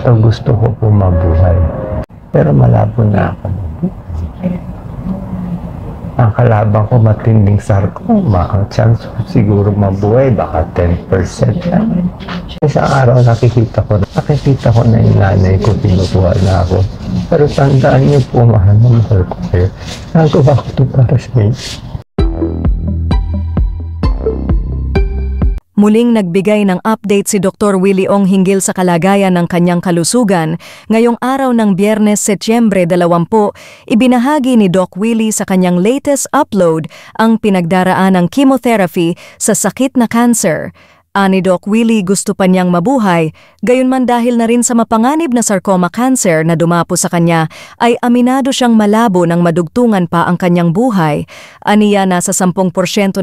to, gusto ko po mabuhay. Pero malabo na ako. Ang kalaban ko matinding sarcoma. Ang chance ko siguro mabuhay, baka 10% lang. Isang araw nakikita ko na yung nanay ko, pinukuha na ako. Pero tandaan niyo po, mahal ko kayo. Nagawa ko ito para sa inyo. Muling nagbigay ng update si Dr. Willie Ong hinggil sa kalagayan ng kanyang kalusugan. Ngayong araw ng Biyernes, Setyembre 20, ibinahagi ni Doc Willie sa kanyang latest upload ang pinagdaraan ng chemotherapy sa sakit na cancer. Ani Doc Willie, gusto pa niyang mabuhay, gayunman dahil na rin sa mapanganib na sarcoma cancer na dumapo sa kanya, ay aminado siyang malabo ng madugtungan pa ang kanyang buhay. Aniya, nasa 10%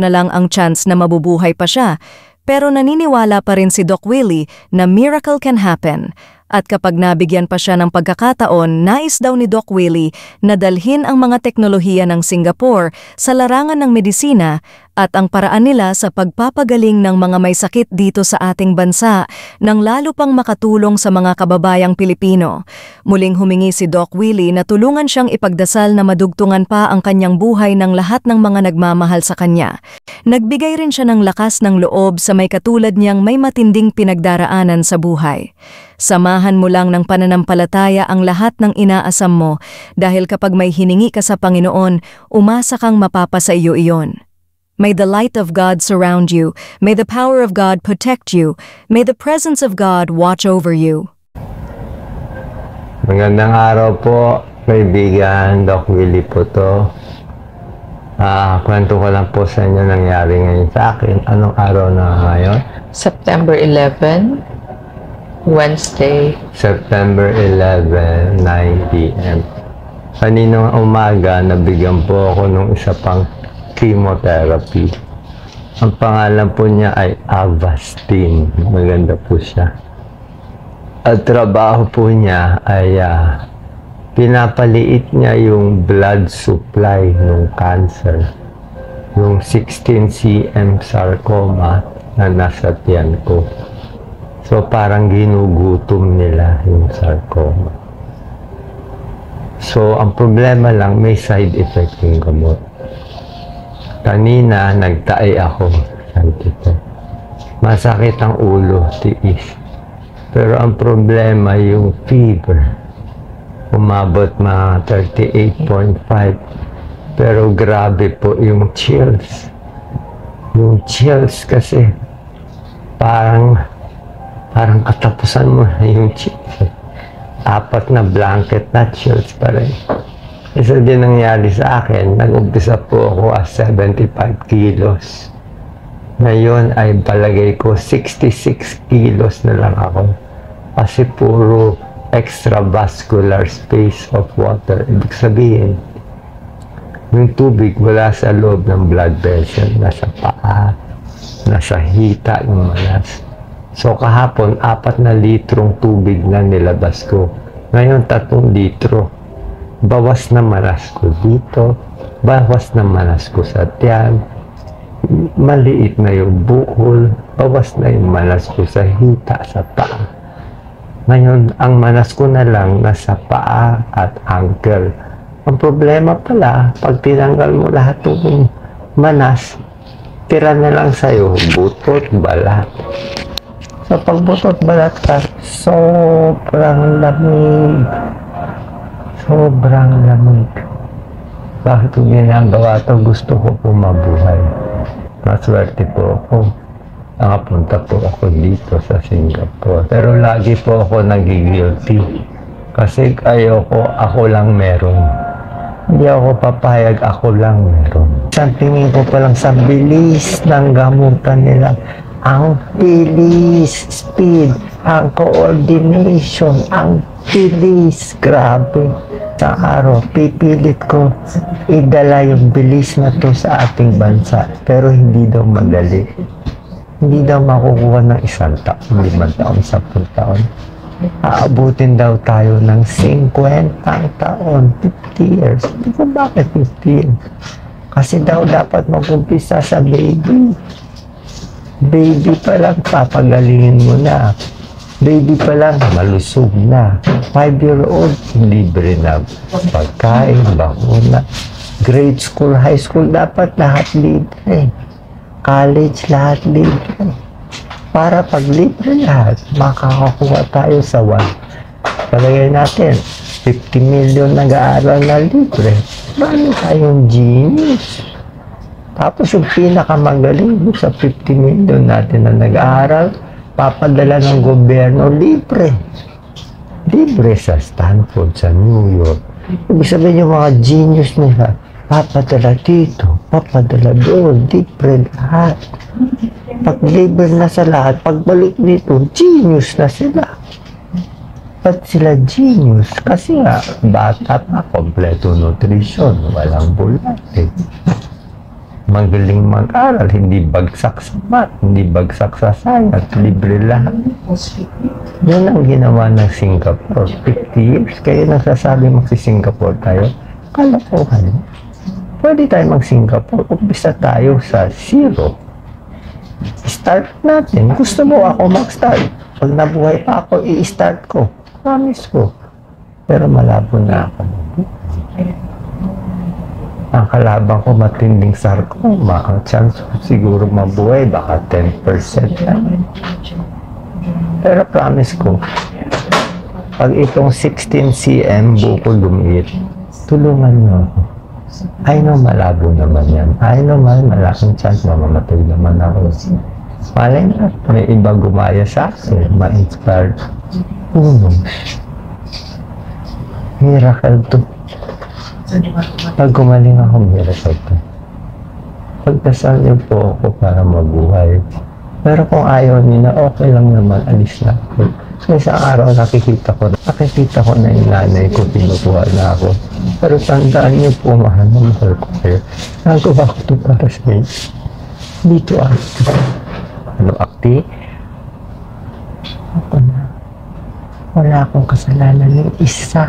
na lang ang chance na mabubuhay pa siya. Pero naniniwala pa rin si Doc Willie na miracle can happen. At kapag nabigyan pa siya ng pagkakataon, nais daw ni Doc Willie na dalhin ang mga teknolohiya ng Singapore sa larangan ng medisina at ang paraan nila sa pagpapagaling ng mga may sakit dito sa ating bansa nang lalo pang makatulong sa mga kababayang Pilipino. Muling humingi si Doc Willie na tulungan siyang ipagdasal na madugtungan pa ang kanyang buhay ng lahat ng mga nagmamahal sa kanya. Nagbigay rin siya ng lakas ng loob sa may katulad niyang may matinding pinagdaraanan sa buhay. Samahan mo lang ng pananampalataya ang lahat ng inaasam mo dahil kapag may hiningi ka sa Panginoon, umasa kang mapapasa iyo iyon. May the light of God surround you. May the power of God protect you. May the presence of God watch over you. Magandang araw po, kaibigan. Doc Willie po to. Kwento ko lang po sa inyo nangyari ngayon sa akin. Anong araw na ngayon? September 11, Wednesday. September 11, 9 p.m. Kaninang umaga, nabigyan po ako ng isa pang chemotherapy. Ang pangalan po niya ay Avastin. Maganda po siya. At trabaho po niya ay pinapaliit niya yung blood supply ng cancer. Yung 16 cm sarcoma na nasa tiyan ko. So parang ginugutom nila yung sarcoma. So ang problema lang, may side effect yung gamot. Kanina, nagtae ako. Masakit ang ulo, tiis. Pero ang problema, yung fever. Umabot mga 38.5. Pero grabe po yung chills. Yung chills kasi, parang katapusan mo na yung chills. 4 na blanket na chills pa rin. Isa din nangyari sa akin, nag-umpisa po ako as 75 kilos. Ngayon ay palagay ko 66 kilos na lang ako. Kasi puro extravascular space of water. Ibig sabihin, yung tubig wala sa loob ng blood vessel, nasa paa, nasa hita yung manas. So kahapon, 4 na litrong tubig na nilabas ko. Ngayon, 3 litro. Bawas na manas ko dito, bawas na manas ko sa tiyan, maliit na yung bukol, bawas na yung manas ko sa hita, sa paa. Ngayon, ang manas ko na lang nasa paa at ankle. Ang problema pala, pag tinanggal mo lahat ng manas, tira na lang sa'yo, butot, balat. So, pag butot, balat ka, sobrang lamig. Sobrang lamig. Bakit ko ginagawa ito? Gusto ko po mabuhay. Maswerte po ako. Nakapunta po ako dito sa Singapore. Pero lagi po ako nagigilty. Kasi ayoko, ako lang meron. Hindi ako papayag, ako lang meron. Isang tingin ko pa lang sa bilis ng gamutan nila. Ang bilis, speed, ang coordination, ang bilis, grabe. Sa araw, pipilit ko idala yung bilis na to sa ating bansa. Pero hindi daw madali. Hindi daw makukuha ng 1 taon, 5 taon, 10 taon. Aabutin daw tayo ng 50 taon, 50 years. Hindi ko bakit 50 years. Kasi daw dapat mag-umpisa sa baby. Baby pa lang, papagalingin mo na. Baby pa lang, malusog na. 5-year-old, libre na pagkain, bakuna. Grade school, high school, dapat lahat libre. College, lahat libre. Para pag libre lahat, makakakuha tayo sa palagay natin, 50 million nag-aaral na libre. Marami tayong genius. Tapos yung pinakamagaling sa 50 million natin na nag-aaral, papadala ng gobyerno libre. Libre sa Stanford, sa New York. Ibig sabihin yung mga genius nila, papadala dito, papadala doon, libre lahat. Pag libre na sa lahat, pagbalik dito, genius na sila. Ba't sila genius? Kasi nga, bata pa, kompleto nutrition, walang bulat eh. Magaling mag-aral, hindi bagsak sa math, hindi bagsak sa science, libre lahat. Yan ang ginawa ng Singapore. 50 years, kayo nagsasabi magsi-Singapore tayo. Kalokohan. Pwede tayo mag-Singapore, umpisa tayo sa zero. Start natin. Gusto mo ako mag-start. Pag nabuhay pa ako, i-start ko. Promise ko. Pero malabo na ako. Ang kalaban ko matinding sarcoma. Ang chance ko siguro mabuhay baka 10% lang. Pero promise ko, pag itong 16 cm buko lumiit, tulungan niyo ako. I know malabo naman yan. I know malaking chance mamamatay naman ako. Malay na, may iba gumaya sa akin, ma-inspired. Miracle to. Pag gumaling ako, miracle to. Pagdasal niyo po ako para mabuhay. Pero kung ayaw niyo na, okay lang naman, alis na ako. May isang araw nakikita ko na yung nanay ko, pinukuha na ako. Pero tandaan niyo po, mahal na mahal ko kayo. Nagawa ko ito para sa inyo. Dito ako. Ano, akti? Ako na. Wala akong kasalanan ng isa.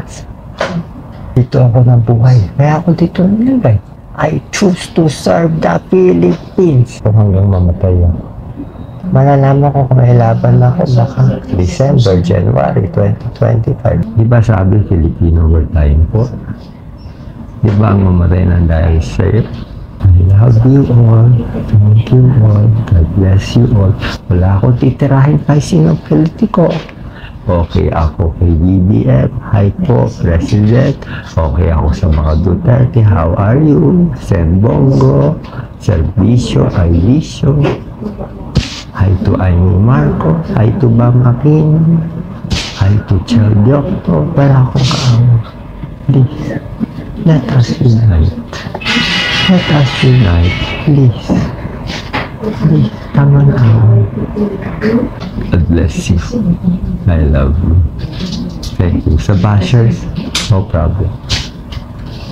Dito ako nabuhay. Kaya ako dito nilagay. I choose to serve the Philippines. So hanggang mamatay ako. Malalaman ko kung may laban na ako baka December, January 2025. Di ba sabi Filipino were dying for? Di ba ang mamatay ng dahil sa'yo? I love you all. Thank you all. God bless you all. Wala akong titirahin kahit sinong politiko. Okay ako kay BBM. Hi po, President. Okay ako sa mga Duterte. How are you? Sen Bongo. Servisyo, Alicio. Hi to Amy Marco. Hi to Bam Aquino. Hi to Chel Diokto. Wala akong kaawa. Please, let us unite. Let us unite. Please. Please, tama na ako. God bless you. I love you. Thank you. Sa bashers, no problem.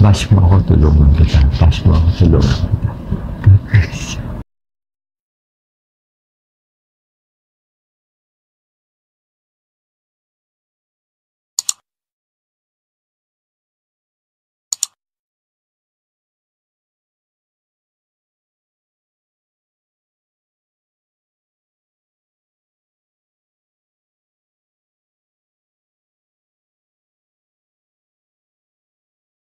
Bash mo ako, tulungan kita. Bash mo ako, tulungan kita.